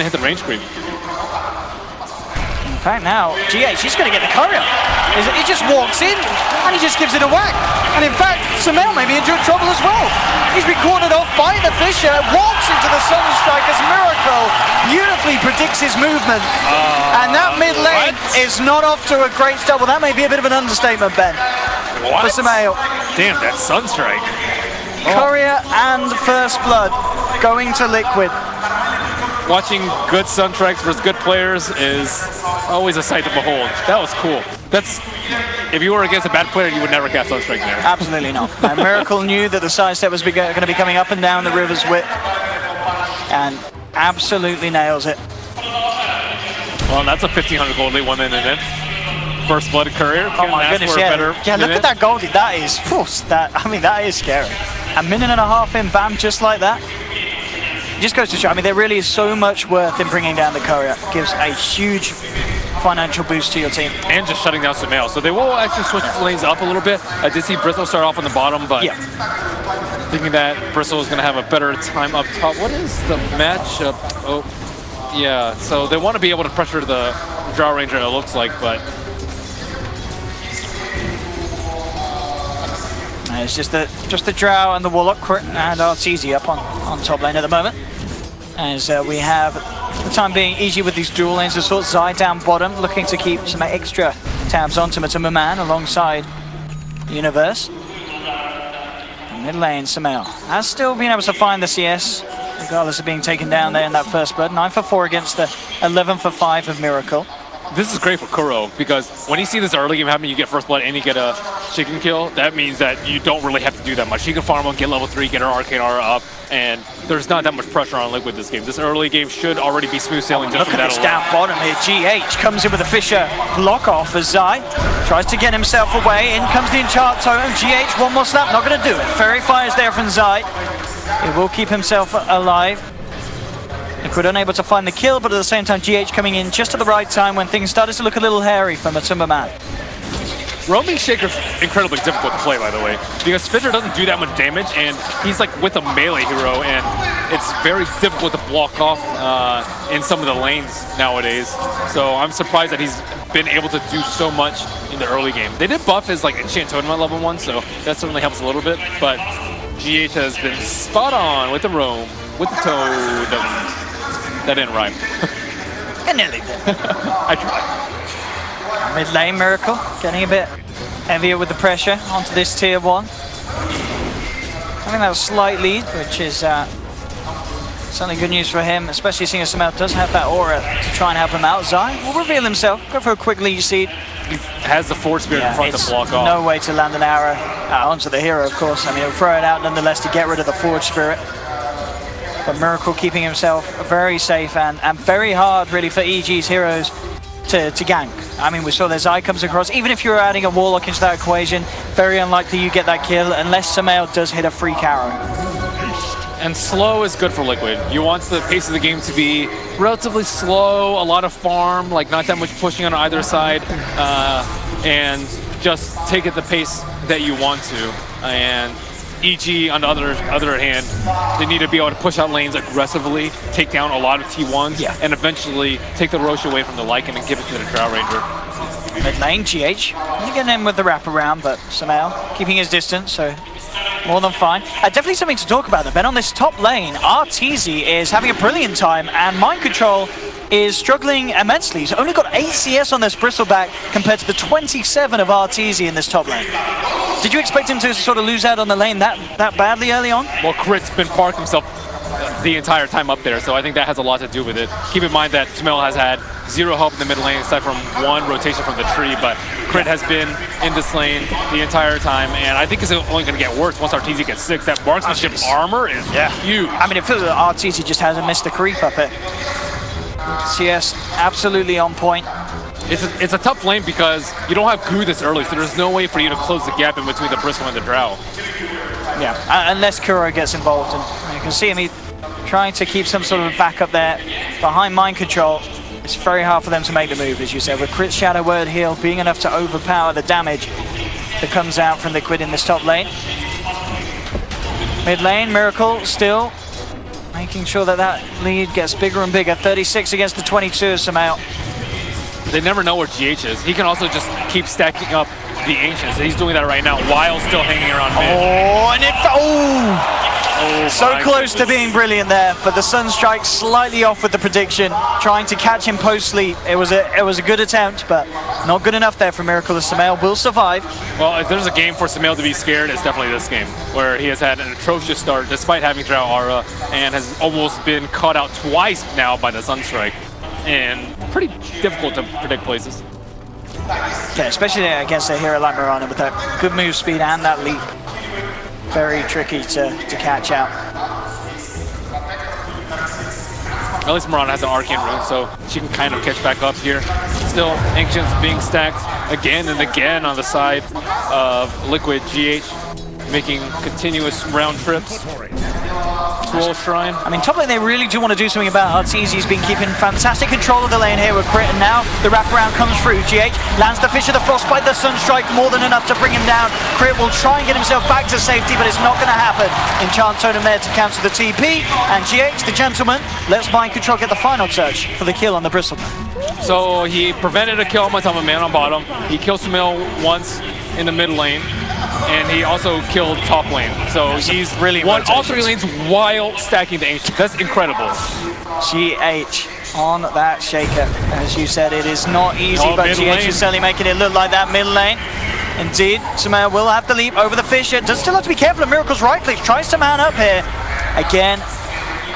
didn't hit the range creep. In fact, now GH, he's going to get the courier. He just walks in and he just gives it a whack. And in fact, Sumail may be in trouble as well. He's been cornered off by the Fisher, walks into the Sunstrike as Miracle beautifully predicts his movement. And that mid lane is not off to a great start. Well, that may be a bit of an understatement, Ben. What? For Sumail. Damn, that Sunstrike. Courier and First Blood going to Liquid. Watching good Sunstrikes versus good players is always a sight to behold. That was cool. If you were against a bad player, you would never cast Sunstrike there. Absolutely not. And Miracle knew that the sidestep was going to be coming up and down the river's width, and absolutely nails it. Well, that's a 1,500 gold lead, 1 minute in. First Blood Courier. Oh my goodness, yeah. Yeah, look at that goldie. That is, that is scary. A minute and a half in, bam, just like that. Just goes to show, there really is so much worth in bringing down the courier. Gives a huge financial boost to your team. And just shutting down Sumail. So they will actually switch lanes up a little bit. I did see Bristle start off on the bottom, but thinking that Bristle is going to have a better time up top. What is the matchup? Oh, yeah. So they want to be able to pressure the Drow Ranger, it looks like, but... It's just the Drow and the Warlock and Arteezy up on top lane at the moment. As we have, for the time being, easy with these dual lanes of sorts. Zai down bottom, looking to keep some extra tabs onto Matuma Man alongside Universe. Mid lane, Sumail has still been able to find the CS, regardless of being taken down there in that First Blood. 9 for 4 against the 11 for 5 of Miracle. This is great for Kuro, because when you see this early game happen, you get First Blood and you get a chicken kill, that means that you don't really have to do that much. You can farm on, get level 3, get her Arcane Aura up, and there's not that much pressure on Liquid this game. This early game should already be smooth sailing just from that alone. Look at this down bottom here. GH comes in with a Fisher block off as Zai tries to get himself away. In comes the Enchant Totem. GH, one more slap, not going to do it. Fairy Fire is there from Zai. He will keep himself alive. Liquid unable to find the kill, but at the same time, GH coming in just at the right time when things started to look a little hairy for Matuma Man. Roaming Shaker's incredibly difficult to play, by the way, because Fisher doesn't do that much damage, and he's like with a melee hero, and it's very difficult to block off in some of the lanes nowadays. So I'm surprised that he's been able to do so much in the early game. They did buff his Enchant Totem at level 1, so that certainly helps a little bit, but GH has been spot on with the roam, with the totem. That didn't rhyme. I nearly did. I tried. Mid lane, Miracle getting a bit heavier with the pressure onto this tier 1. Having that slight lead, which is certainly good news for him, especially seeing as Sumail does have that aura to try and help him out. Zai will reveal himself, go for a quick lead seed. He has the Forge Spirit in front to block off. No way to land an arrow onto the hero, of course. He'll throw it out nonetheless to get rid of the Forge Spirit. But Miracle keeping himself very safe and very hard, really, for EG's heroes to gank. We saw their Zai comes across. Even if you're adding a Warlock into that equation, very unlikely you get that kill unless Sumail does hit a freak arrow. And slow is good for Liquid. You want the pace of the game to be relatively slow, a lot of farm, not that much pushing on either side, and just take it the pace that you want to. And EG, on the other hand, they need to be able to push out lanes aggressively, take down a lot of T1s, and eventually take the Roche away from the Lycan and give it to the Drow Ranger. Mid lane, GH. Getting in with the wraparound, but Sumail keeping his distance, so more than fine. Definitely something to talk about, though, Ben. On this top lane, Arteezy is having a brilliant time, and Mind Control is struggling immensely. He's only got 8 CS on this Bristleback compared to the 27 of Arteezy in this top lane. Did you expect him to sort of lose out on the lane that badly early on? Well, Crit's been parked himself the entire time up there, so I think that has a lot to do with it. Keep in mind that Sumail has had 0 help in the mid lane aside from 1 rotation from the tree, but Crit has been in this lane the entire time, and I think it's only going to get worse once Arteezy gets 6. That marksmanship armor is huge. It feels like Arteezy just hasn't missed a creep up it. CS absolutely on point. It's a tough lane because you don't have Goo this early, so there's no way for you to close the gap in between the Bristle and the Drow. Yeah, unless Kuro gets involved, and you can see him trying to keep some sort of backup there behind Mind Control. It's very hard for them to make the move, as you said, with Crit Shadow Word Heal being enough to overpower the damage that comes out from Liquid in this top lane. Mid lane, Miracle still making sure that that lead gets bigger and bigger. 36 against the 22 of Sumail. They never know where GH is. He can also just keep stacking up the Ancients. He's doing that right now while still hanging around mid. Oh, and so close to being brilliant there, but the Sunstrike slightly off with the prediction, trying to catch him post-sleep. It was a good attempt, but not good enough there for Miracle of Sumail. Will survive. Well, if there's a game for Sumail to be scared, it's definitely this game, where he has had an atrocious start despite having Drow Aura and has almost been caught out twice now by the Sunstrike. And pretty difficult to predict places. Yeah, especially against a hero like Mirana with that good move speed and that leap. Very tricky to catch out. At least Mirana has an Arcane Rune, so she can kind of catch back up here. Still, Ancients being stacked again and again on the side of Liquid GH, making continuous round trips. Troll Shrine. I mean, top lane, they really do want to do something about Arteezy. He's been keeping fantastic control of the lane here with Crit, and now the wraparound comes through. GH lands the Fish of the Frostbite, the Sunstrike, more than enough to bring him down. Crit will try and get himself back to safety, but it's not going to happen. Enchant Totem there to cancel the TP, and GH, the gentleman, lets Mind Control get the final touch for the kill on the Bristleman. So he prevented a kill on a man on bottom. He killed Sumail once in the mid lane, and he also killed top lane. So he's really won all 3 lanes while stacking the Ancient. That's incredible. GH on that shaker. As you said, it is not easy, but GH lane is certainly making it look like that mid lane. Indeed, Sumail will have the leap over the Fisher. Does still have to be careful of Miracle's right click. Tries to man up here. Again,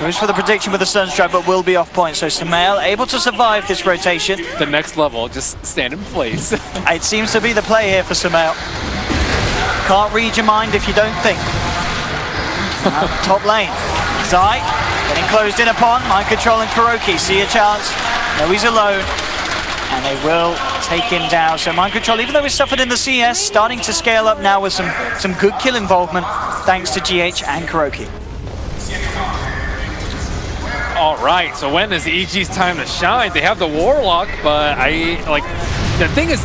goes for the prediction with the Sunstrike, but will be off point. So Sumail able to survive this rotation. The next level, just stand in place. It seems to be the play here for Sumail. Can't read your mind if you don't think. Top lane. Zai getting closed in upon. Mind Control and Kuroki see a chance. No, he's alone. And they will take him down. So Mind Control, even though he suffered in the CS, starting to scale up now with some good kill involvement thanks to GH and Kuroki. All right, so when is EG's time to shine? They have the Warlock, but the thing is,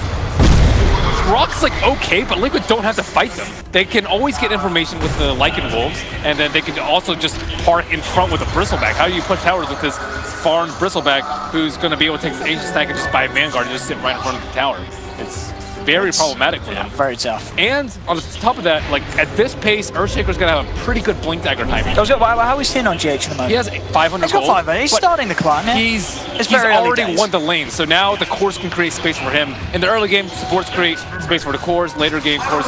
Rock's okay, but Liquid don't have to fight them. They can always get information with the Lycan Wolves, and then they can also just park in front with a Bristleback. How do you put towers with this farmed Bristleback who's going to be able to take this Ancient stack and just buy Vanguard and just sit right in front of the tower? It's very problematic for them. Very tough. And on top of that, at this pace, Earthshaker's going to have a pretty good blink dagger timing. How is he on GH at the moment? He has 500 He's got gold. 500. He's starting the climb. Yeah. He's already won the lane, so now the cores can create space for him. In the early game, supports create space for the cores. Later game, cores,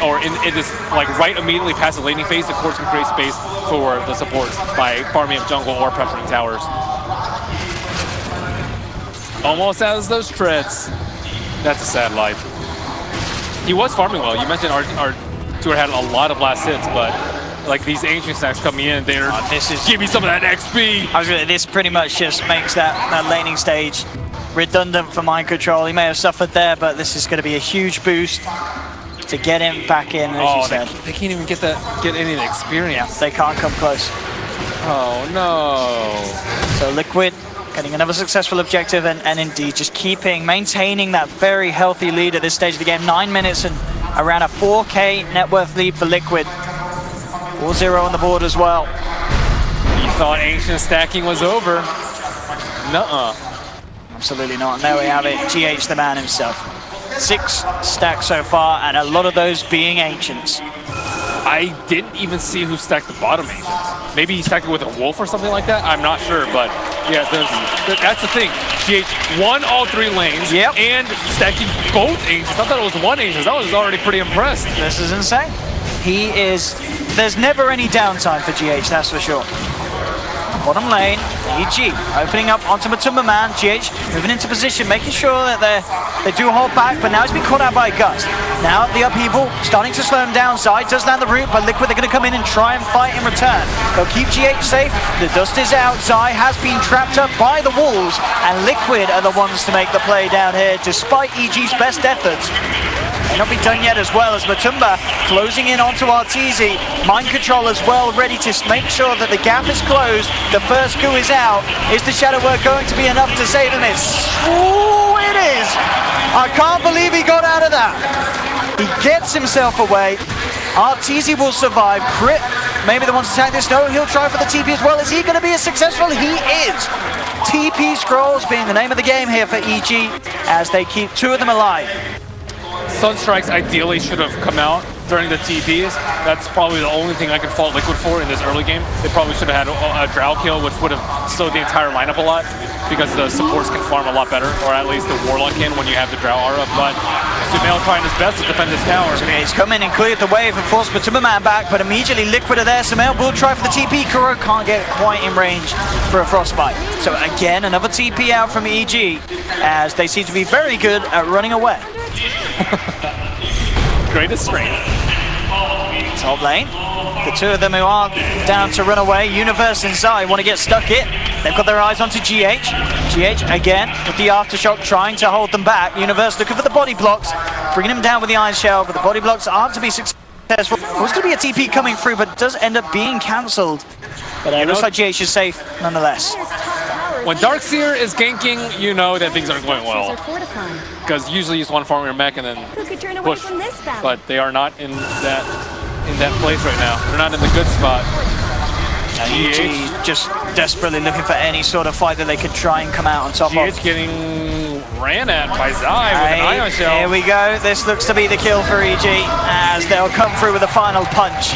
or in this right immediately past the laning phase, the cores can create space for the supports by farming up jungle or pressuring towers. Almost has those treads. That's a sad life. He was farming well. You mentioned our tour had a lot of last hits, but these Ancient stacks coming in, they're give me some of that XP. This pretty much just makes that laning stage redundant for Mind Control. He may have suffered there, but this is going to be a huge boost to get him back in, as you said. They can't even get any of the experience. Yeah, they can't come close. Oh no. So Liquid getting another successful objective, and indeed just maintaining that very healthy lead at this stage of the game. 9 minutes and around a 4K net worth lead for Liquid. 4-0 on the board as well. You thought Ancient stacking was over. Nuh-uh. Absolutely not. And there we have it, GH the man himself. 6 stacks so far, and a lot of those being Ancients. I didn't even see who stacked the bottom Ancients. Maybe he stacked it with a wolf or something like that. I'm not sure, but yeah, that's the thing. GH won all 3 lanes and stacking both Ancients. I thought it was one Ancient. I was already pretty impressed. This is insane. There's never any downtime for GH, that's for sure. Bottom lane, EG opening up onto Matumba Man. GH moving into position, making sure that they do hold back, but now he's been caught out by Gust. Now the upheaval starting to slow him down. Zai does land the root, but Liquid, they're going to come in and try and fight in return. They'll keep GH safe. The dust is out. Zai has been trapped up by the wolves, and Liquid are the ones to make the play down here, despite EG's best efforts. May not be done yet, as well as Matumba closing in onto Arteezy. Mind Control as well, ready to make sure that the gap is closed. The first coup is out. Is the Shadow Work going to be enough to save him? Ooh, it is! I can't believe he got out of that. He gets himself away, Arteezy will survive. Crit, maybe the one to attack this. No, he'll try for the TP as well. Is he going to be as successful? He is. TP scrolls being the name of the game here for EG as they keep two of them alive. Sunstrikes ideally should have come out during the TPs. That's probably the only thing I can fault Liquid for in this early game. They probably should have had a Drow kill, which would have slowed the entire lineup a lot, because the supports can farm a lot better, or at least the Warlock can when you have the Drow aura. But Sumail trying his best to defend this tower. He's come in and cleared the way and forced Matuma back, but immediately Liquid are there. Sumail will try for the TP. Kuro can't get quite in range for a Frostbite. So again, another TP out from EG, as they seem to be very good at running away. Greatest strength. Top lane, the two of them who are down to run away, Universe and Zai want to get stuck in. They've got their eyes onto GH. GH again with the Aftershock trying to hold them back. Universe looking for the body blocks, bringing them down with the Iron Shell, but the body blocks aren't to be successful. There's going to be a TP coming through, but it does end up being cancelled. But it looks like GH is safe nonetheless. When Darkseer is ganking, you know that things aren't going well. Because usually you just want to farm your mech and then push. But they are not in that place right now. They're not in the good spot. EG just desperately looking for any sort of fight that they could try and come out on top of. GH getting ran at by Zai with an Ion Shell. Here we go. This looks to be the kill for EG as they'll come through with a final punch.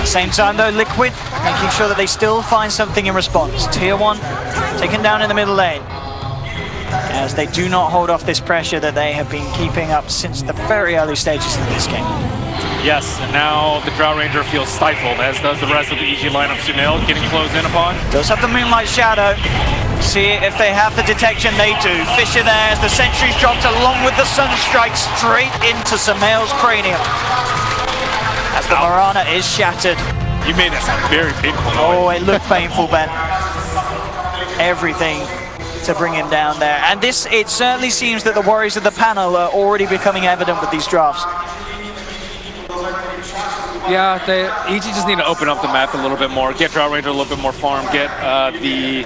Same time though, Liquid making sure that they still find something in response. Tier 1 taken down in the middle lane, as they do not hold off this pressure that they have been keeping up since the very early stages of this game. Yes, and now the Drow Ranger feels stifled, as does the rest of the EG lineup. Sumail getting closed in upon. Does have the Moonlight Shadow. See if they have the detection, they do. Fisher there as the sentries dropped along with the Sunstrike straight into Sumail's cranium. As the Mirana is shattered. You made that sound very painful. Oh, it looked painful, Ben. Everything to bring him down there. And it certainly seems that the worries of the panel are already becoming evident with these drafts. Yeah, EG just need to open up the map a little bit more, get Drow Ranger a little bit more farm, get the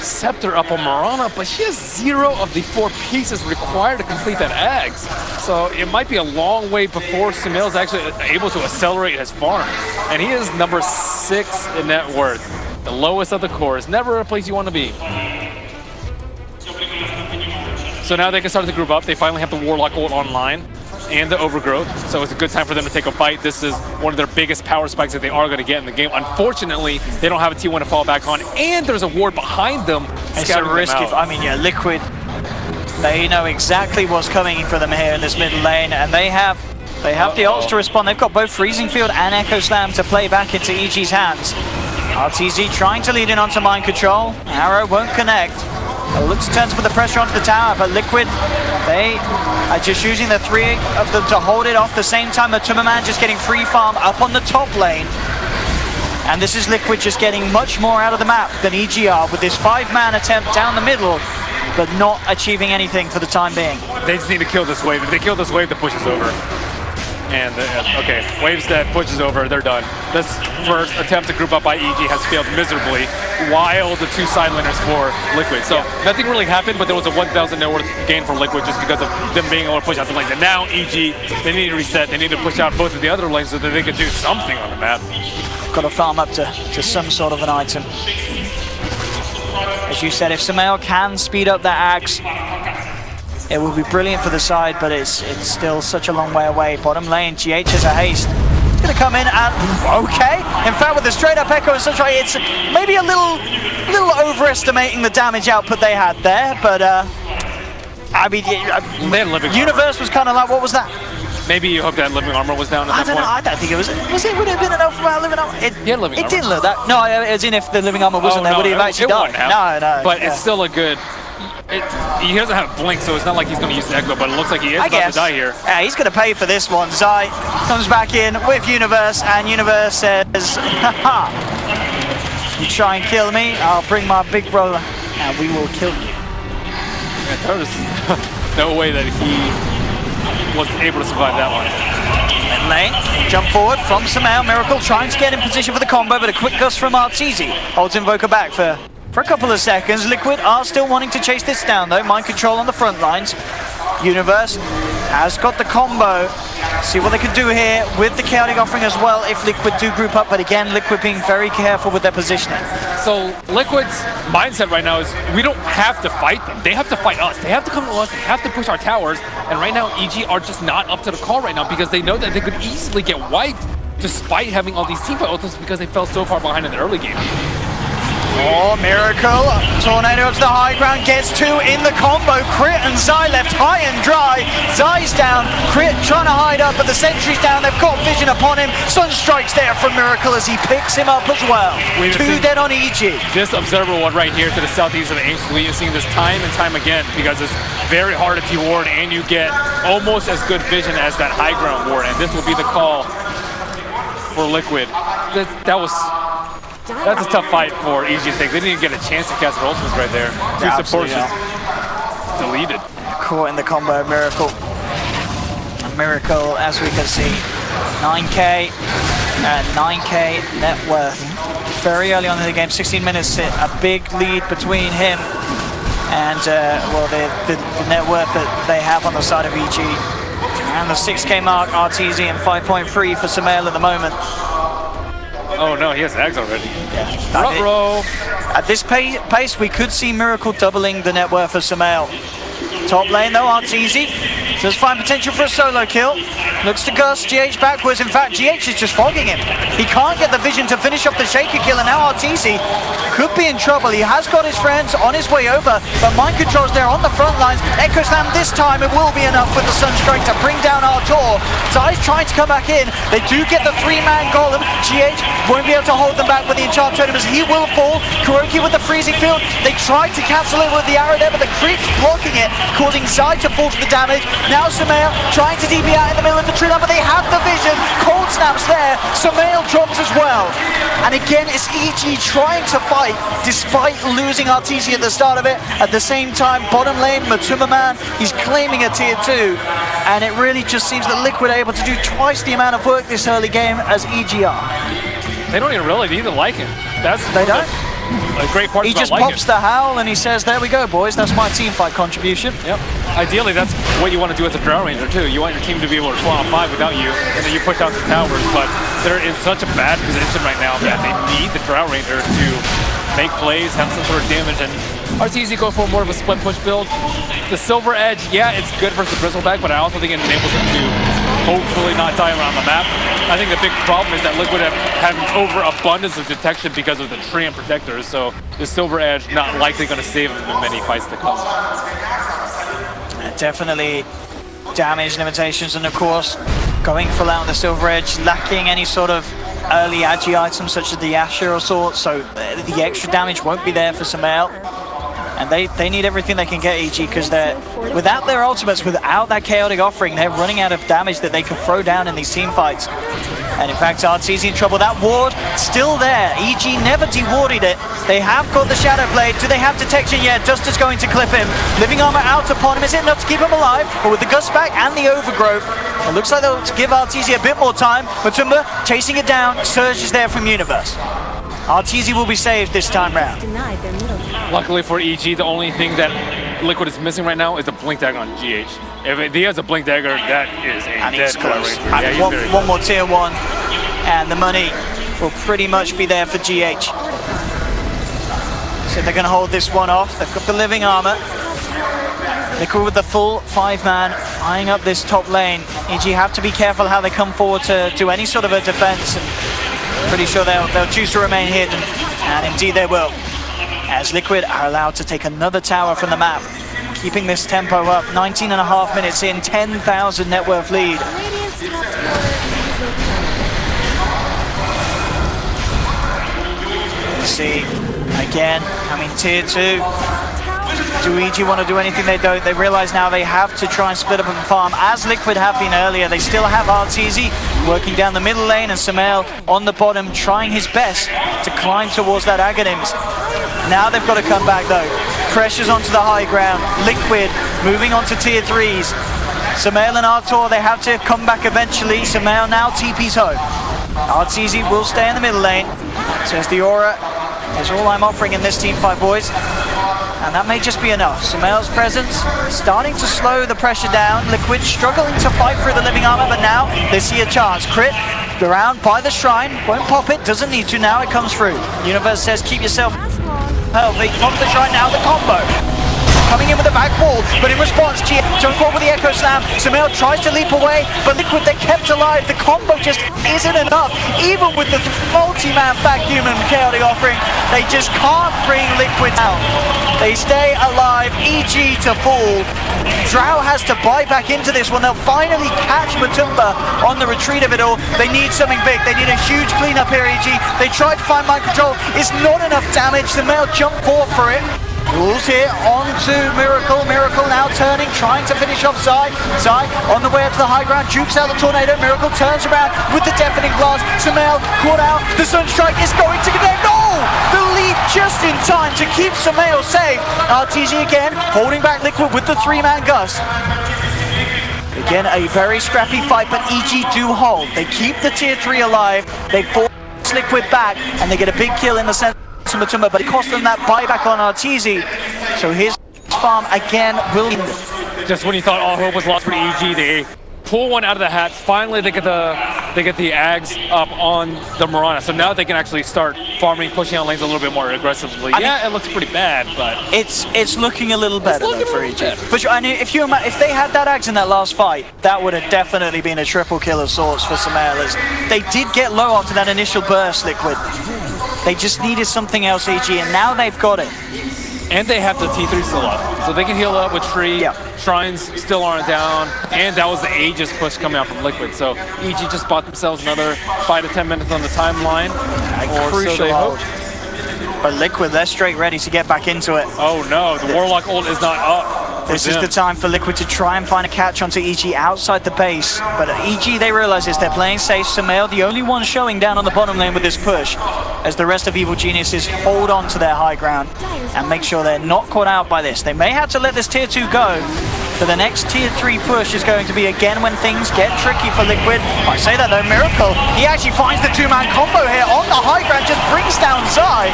Scepter up on Mirana, but she has 0 of the 4 pieces required to complete that Ags. So it might be a long way before Sumail's actually able to accelerate his farm. And he is number 6 in net worth. The lowest of the core is never a place you want to be. So now they can start to group up. They finally have the Warlock ult online and the Overgrowth, so it's a good time for them to take a fight. This is one of their biggest power spikes that they are going to get in the game. Unfortunately, they don't have a T1 to fall back on, and there's a ward behind them. It's a risky. I mean, yeah, Liquid, they know exactly what's coming for them here in this middle lane, and they have the ults to respond. They've got both Freezing Field and Echo Slam to play back into EG's hands. RTZ trying to lead in onto Mind Control. Arrow won't connect. It looks to turn to put the pressure onto the tower, but Liquid, they are just using the 3 of them to hold it off. The same time, Matuma just getting free farm up on the top lane. And this is Liquid just getting much more out of the map than EG are with this 5-man attempt down the middle, but not achieving anything for the time being. They just need to kill this wave. If they kill this wave, the push is over. And, okay, waves that pushes over, they're done. This first attempt to group up by EG has failed miserably, while the 2 side laners for Liquid. So nothing really happened, but there was a 1,000 net worth gain for Liquid just because of them being able to push out the lanes. And now EG, they need to reset. They need to push out both of the other lanes so that they can do something on the map. Got to farm up to some sort of an item. As you said, if Sumail can speed up that Axe, it will be brilliant for the side, but it's still such a long way away. Bottom lane, GH has a haste. He's going to come in and, okay. In fact, with the straight up Echo and such, it's maybe a little overestimating the damage output they had there, but I mean, Universe was kind of like, what was that? Maybe you hope that living armor was down at that point. I don't think it was. Would it have been enough for our living armor? It didn't look that. No, as in if the living armor wasn't there, would he have actually died? No. But it's still a good. He doesn't have Blink, so it's not like he's going to use the Echo, but it looks like he is about to die here. Yeah, he's going to pay for this one. Zai comes back in with Universe, and Universe says, haha, you try and kill me, I'll bring my big brother, and we will kill you. Yeah, there was no way that he was able to survive that one. And lane, jump forward from Sumail. Miracle trying to get in position for the combo, but a quick gust from Arteezy holds Invoker back for a couple of seconds. Liquid are still wanting to chase this down though. Mind Control on the front lines. Universe has got the combo. See what they can do here with the chaotic offering as well if Liquid do group up, but again, Liquid being very careful with their positioning. So Liquid's mindset right now is we don't have to fight them. They have to fight us. They have to come to us. They have to push our towers. And right now, EG are just not up to the call right now because they know that they could easily get wiped despite having all these teamfight ultimates because they fell so far behind in the early game. Oh, Miracle. Tornado up to the high ground, gets two in the combo. Crit and Zai left high and dry. Zai's down, Crit trying to hide up, but the sentry's down. They've got vision upon him. Sunstrike's there from Miracle as he picks him up as well. Two dead on EG. This observer one right here to the southeast of the Ancient Elite is seeing this time and time again because it's very hard to T-ward and you get almost as good vision as that high ground ward. And this will be the call for Liquid. That's a tough fight for EG to take. They didn't even get a chance to cast their ultimates right there. Two supports just deleted. Caught in the combo, Miracle. Miracle, as we can see, 9K and 9K net worth. Very early on in the game, 16 minutes, a big lead between him and well, the net worth that they have on the side of EG. And the 6K mark, RTZ and 5.3 for Sumail at the moment. Oh no, he has Ags already. Yeah. Row. At this pace, we could see Miracle doubling the net worth of Sumail. Top lane though, RTZ does find potential for a solo kill. Looks to Gus, GH backwards. In fact, GH is just fogging him. He can't get the vision to finish off the Shaker kill, and now RTZ could be in trouble. He has got his friends on his way over, but mind control's there on the front lines. Echo Slam this time, it will be enough with the Sunstrike to bring down Artur. Zai's trying to come back in. They do get the 3-man golem. GH won't be able to hold them back with the enchant totem as he will fall. Kuroki with the freezing field. They tried to cancel it with the arrow there, but the creep's blocking it, causing Zai to fall to the damage. Now Sumail trying to DP out in the middle of the tree line, but they have the vision. Cold Snap's there. Sumail drops as well. And again, it's EG trying to fight despite losing RTZ at the start of it. At the same time, bottom lane, Matuma Man, he's claiming a tier 2. And it really just seems that Liquid are able to do twice the amount of work this early game as EG are. They don't even really need to like him. They don't? A great part. He just pops the howl and he says, there we go, boys. That's my team fight contribution. Yep. Ideally, that's what you want to do as a Drow Ranger, too. You want your team to be able to 4-on-5 without you, and then you push out some towers. But they're in such a bad position right now that they need the Drow Ranger to make plays, have some sort of damage, and RTZ go for more of a split push build. The Silver Edge, yeah, it's good versus the Bristleback, but I also think it enables him to hopefully not die around the map. I think the big problem is that Liquid have an overabundance of detection because of the Treant protectors, so the Silver Edge not likely going to save him in many fights to come. Definitely damage limitations, and of course, going full out on the Silver Edge, lacking any sort of early agi items such as the Asher or sort, so the extra damage won't be there for Sumail. And they need everything they can get, EG, because they're without their ultimates, without that chaotic offering, they're running out of damage that they can throw down in these team fights. And in fact, RTZ in trouble. That ward still there. EG never de-warded it. They have got the Shadow Blade. Do they have detection? Yeah, Duster's going to clip him. Living Armor out upon him. Is it enough to keep him alive? But with the Gust back and the Overgrowth, it looks like they'll give RTZ a bit more time. Matumba chasing it down. Surge is there from Universe. RTZ will be saved this time round. Luckily for EG, the only thing that Liquid is missing right now is a Blink Dagger on GH. If he has a Blink Dagger, that is a dead close. Yeah, one more tier 1, and the money will pretty much be there for GH. So they're going to hold this one off. They've got the Living Armor. Liquid with the full 5-man, eyeing up this top lane. EG have to be careful how they come forward to do any sort of a defense. And pretty sure they'll choose to remain hidden, and indeed they will. As Liquid are allowed to take another tower from the map, keeping this tempo up. 19.5 minutes in, 10,000 net worth lead. Let's see, again, I mean, tier 2. Do EG want to do anything? They don't. They realize now they have to try and split up and farm, as Liquid have been earlier. They still have RTZ working down the middle lane, and Sumail on the bottom trying his best to climb towards that Aghanims. Now they've got to come back though. Pressure's onto the high ground. Liquid moving on to tier 3s. Sumail and Artur, they have to come back eventually. Sumail now TP's home. RTZ will stay in the middle lane. Says the Aura is all I'm offering in this team fight, boys. And that may just be enough. Sumail's presence starting to slow the pressure down. Liquid struggling to fight through the living armor, but now they see a chance. Crit around by the shrine, won't pop it, doesn't need to, now it comes through. Universe says keep yourself healthy. Pop the shrine, now the combo. Coming in with the back wall, but in response, GX jump forward with the Echo Slam. Sumail tries to leap away, but Liquid, they kept alive. The combo just isn't enough. Even with the multi-man vacuum and chaotic offering, they just can't bring Liquid down. They stay alive, EG to fall. Drow has to buy back into this one. They'll finally catch Matumba on the retreat of it all. They need something big. They need a huge cleanup here, EG. They tried to find mind control. It's not enough damage. Sumail jumped forward for it. Rules here onto Miracle. Miracle now turning, trying to finish off Zai. Zai on the way up to the high ground, jukes out the tornado. Miracle turns around with the deafening blast. Sumail caught out. The Sunstrike is going to connect. No! The lead just in time to keep Sumail safe. RTG again, holding back Liquid with the three-man Gus. Again, a very scrappy fight, but EG do hold. They keep the tier 3 alive. They force Liquid back, and they get a big kill in the center. Matumba, but it cost them that buyback on Arteezy. So his farm again will end. Just when you thought all hope was lost for EG, they pull one out of the hat. Finally, they get the Ags up on the Mirana. So now they can actually start farming, pushing out lanes a little bit more aggressively. It looks pretty bad, but it's looking a little better though for EG. But I mean, if they had that Ags in that last fight, that would have definitely been a triple kill of sorts for Sumail. They did get low after that initial burst, Liquid. They just needed something else, EG, and now they've got it. And they have the T3 still up, so they can heal up with Tree. Yeah. Shrines still aren't down, and that was the Aegis push coming out from Liquid. So EG just bought themselves another 5 to 10 minutes on the timeline. Crucial so they hope. But Liquid, they're straight ready to get back into it. Oh no, the Warlock ult is not up. This is the time for Liquid to try and find a catch onto EG outside the base. But EG, they realize this, they're playing safe. Sumail, the only one showing down on the bottom lane with this push, as the rest of Evil Geniuses hold on to their high ground and make sure they're not caught out by this. They may have to let this tier 2 go, but the next tier 3 push is going to be again when things get tricky for Liquid. I say that though, Miracle, he actually finds the two-man combo here on the high ground, just brings down Zai.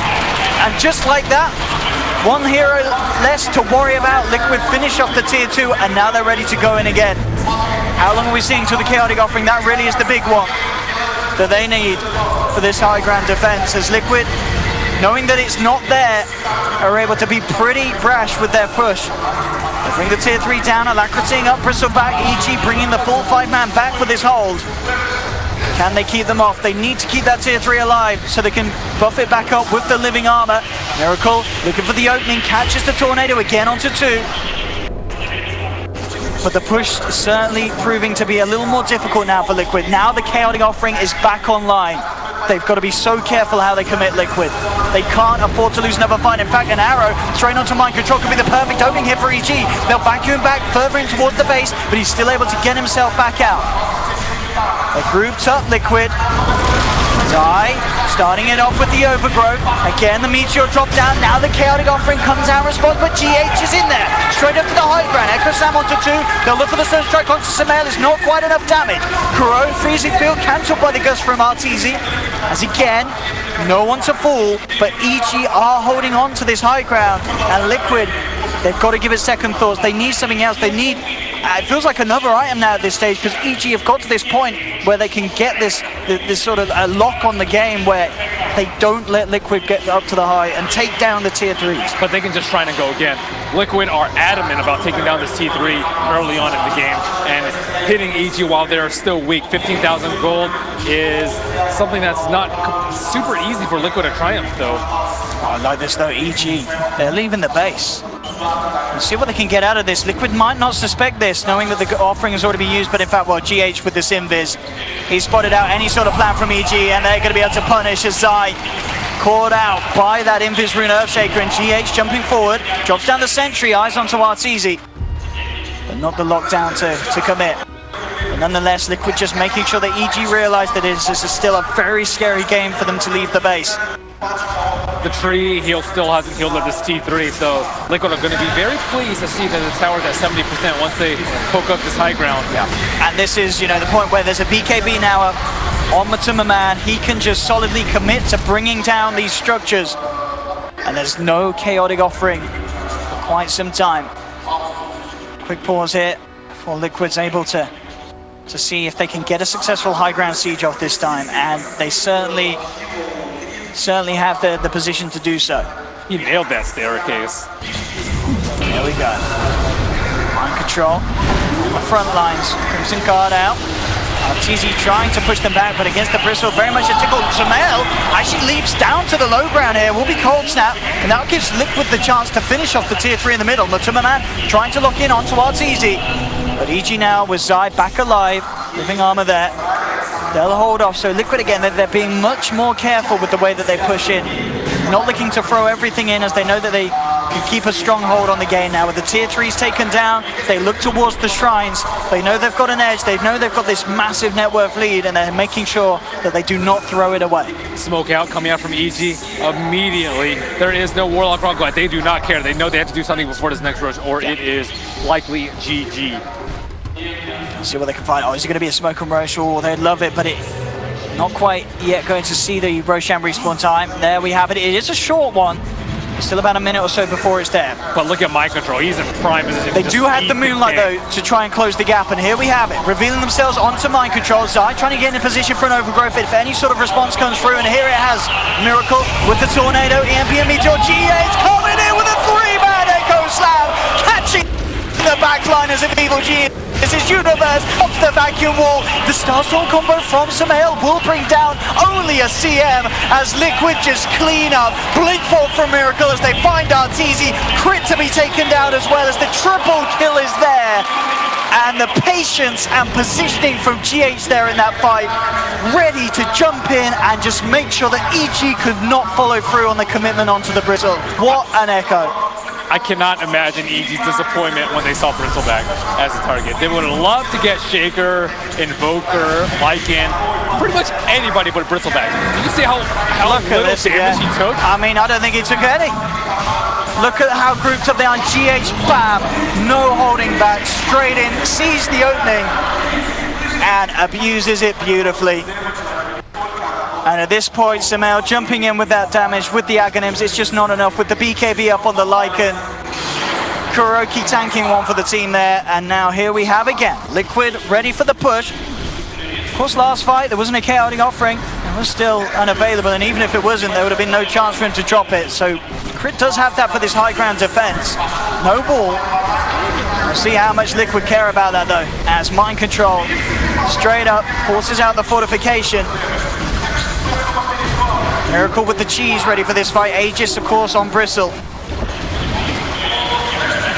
And just like that, one hero less to worry about. Liquid finish off the tier 2, and now they're ready to go in again. How long are we seeing till the chaotic offering? That really is the big one that they need for this high ground defense, as Liquid, knowing that it's not there, are able to be pretty brash with their push. They bring the tier 3 down, Alacritying up, Bristle back, EG bringing the full 5-man back for this hold. Can they keep them off? They need to keep that tier 3 alive so they can buff it back up with the living armor. Miracle looking for the opening, catches the tornado again onto 2. But the push is certainly proving to be a little more difficult now for Liquid. Now the chaotic offering is back online. They've got to be so careful how they commit Liquid. They can't afford to lose another fight. In fact, an arrow thrown onto mind control could be the perfect opening here for EG. They'll vacuum back further in towards the base, but he's still able to get himself back out. They're grouped up, Liquid. Zai starting it off with the overgrowth. Again, the meteor drop down. Now the chaotic offering comes out in response, but GH is in there. Straight up to the high ground. Echo Slam onto 2. They'll look for the Sunstrike onto Sumail. It's not quite enough damage. Kuro, freezing field cancelled by the Gus from Arteezy. As again, no one to fall, but EG are holding on to this high ground. And Liquid, they've got to give it second thoughts. They need something else. They need, it feels like another item now at this stage, because EG have got to this point where they can get this sort of a lock on the game where they don't let Liquid get up to the high and take down the tier 3s. But they can just try and go again. Liquid are adamant about taking down this T3 early on in the game and hitting EG while they're still weak. 15,000 gold is something that's not super easy for Liquid to triumph though. I like this though, EG, they're leaving the base. Let's see what they can get out of this. Liquid might not suspect this, knowing that the offering has already been used, but in fact, well, GH with this invis, he spotted out any sort of plan from EG, and they're going to be able to punish Zai. Caught out by that invis rune Earthshaker, and GH jumping forward, drops down the sentry, eyes onto Arteezy, but not the lockdown to commit. But nonetheless, Liquid just making sure that EG realize that this is still a very scary game for them to leave the base. The tree heal still hasn't healed up this T3, so Liquid are going to be very pleased to see that the tower's at 70% once they poke up this high ground. Yeah. And this is, you know, the point where there's a BKB now up on Matumba Man. He can just solidly commit to bringing down these structures. And there's no chaotic offering for quite some time. Quick pause here before Liquid's able to see if they can get a successful high ground siege off this time, and they certainly have the position to do so. You nailed that staircase. There we go. Mind control. The front lines. Crimson Guard out. TZ trying to push them back, but against the Bristle, very much a tickle. Sumail actually leaps down to the low ground here. Will be cold snap, and that gives Liquid the chance to finish off the tier 3 in the middle. Matumaman trying to lock in on towards EG. But EG now with Zai back alive. Living armor there. They'll hold off. So Liquid again, they're being much more careful with the way that they push in. Not looking to throw everything in, as they know that they can keep a strong hold on the game now. With the tier 3s taken down, they look towards the shrines. They know they've got an edge. They know they've got this massive net worth lead, and they're making sure that they do not throw it away. Smoke out coming out from EG immediately. There is no Warlock Rock Glide. They do not care. They know they have to do something before this next rush, or it is likely GG. See what they can find. Oh, is it going to be a smoke and rush? Oh, they'd love it, but it not quite yet going to see the Roshan respawn time. There we have it. It is a short one. Still about a minute or so before it's there. But look at mind control. He's in prime position. They do have the Moonlight, though, to try and close the gap. And here we have it. Revealing themselves onto mind control. Zai trying to get in a position for an overgrowth if any sort of response comes through. And here it has Miracle with the Tornado. EMP and Meteor. GH coming in with a 3-man Echo Slam. Catching the backliners of Evil G. This is Universe up the vacuum wall. The Starstorm combo from Sumail will bring down only a CM as Liquid just clean up. Blinkfall from Miracle as they find Arteezy. Crit to be taken down as well as the triple kill is there. And the patience and positioning from GH there in that fight, ready to jump in and just make sure that EG could not follow through on the commitment onto the Bristle. What an echo. I cannot imagine EG's disappointment when they saw Bristleback as a target. They would have loved to get Shaker, Invoker, Lycan, pretty much anybody but Bristleback. You can see how little damage he took. I mean, I don't think he took any. Look at how grouped up they are. GH, bam, no holding back, straight in, sees the opening, and abuses it beautifully. And at this point, Sumail jumping in with that damage with the Aghanims. It's just not enough with the BKB up on the Lycan. Kuroki tanking one for the team there. And now here we have again Liquid ready for the push. Of course, last fight, there wasn't a chaotic offering. It was still unavailable. And even if it wasn't, there would have been no chance for him to drop it. So Crit does have that for this high ground defense. No ball. We'll see how much Liquid care about that, though. As mind control straight up forces out the fortification. Miracle with the cheese ready for this fight. Aegis, of course, on Bristle.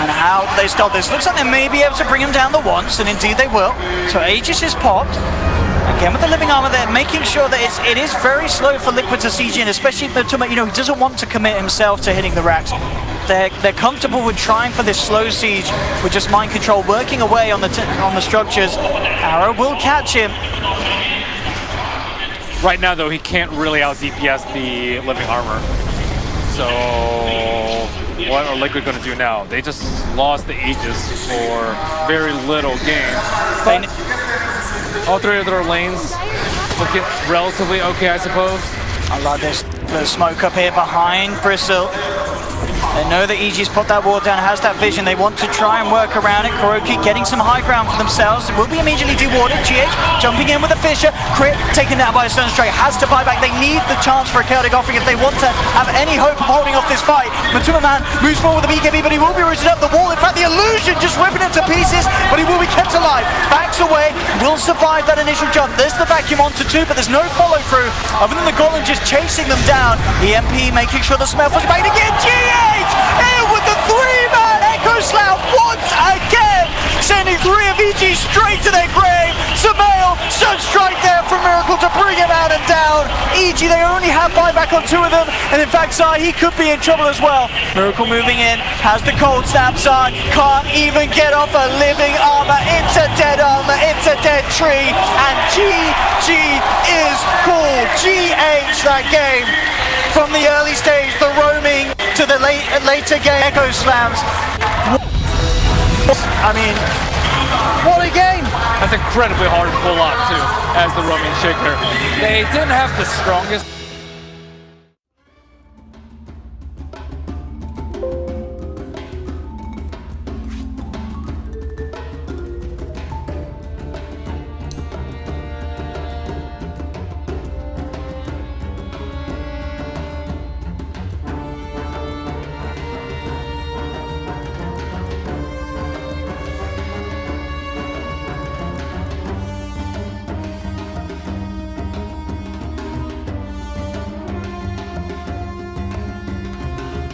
And how do they stop this? Looks like they may be able to bring him down the once, and indeed they will. So Aegis is popped. Again with the living armor there, making sure that it is very slow for Liquid to siege in, especially the he doesn't want to commit himself to hitting the racks. They're comfortable with trying for this slow siege with just mind control, working away on the structures. Arrow will catch him. Right now, though, he can't really out-DPS the living armor. So, what are Liquid going to do now? They just lost the Aegis for very little gain. But all three of their lanes looking relatively okay, I suppose. I like this. The smoke up here behind Bristle. They know that EG's put that wall down, has that vision. They want to try and work around it. Kuroki getting some high ground for themselves. It will be immediately dewarded. GH jumping in with a Fisher. Crit taken down by a Sunstrike. Has to buy back. They need the chance for a chaotic offering if they want to have any hope of holding off this fight. Matumaman moves forward with the BKB, but he will be rooted up the wall. In fact, the illusion just ripping him to pieces, but he will be kept alive. Backs away, will survive that initial jump. There's the vacuum onto 2, but there's no follow through other than the Golem just chasing them down. EMP making sure the Sumail pushes back again. GH in with the 3-man Echo Slam once again, sending 3 of EG straight to their grave. Sumail, Sunstrike there from Miracle to bring him out and down. EG, they only have buyback on 2 of them, and in fact, Zai, he could be in trouble as well. Miracle moving in, has the cold snap. Zai can't even get off a living armor. It's a dead armor, it's a dead tree, and GG is called. GH that game. From the early stage, the roaming to the later game, Echo Slams. I mean, what a game! That's incredibly hard to pull off too, as the roaming shaker. They didn't have the strongest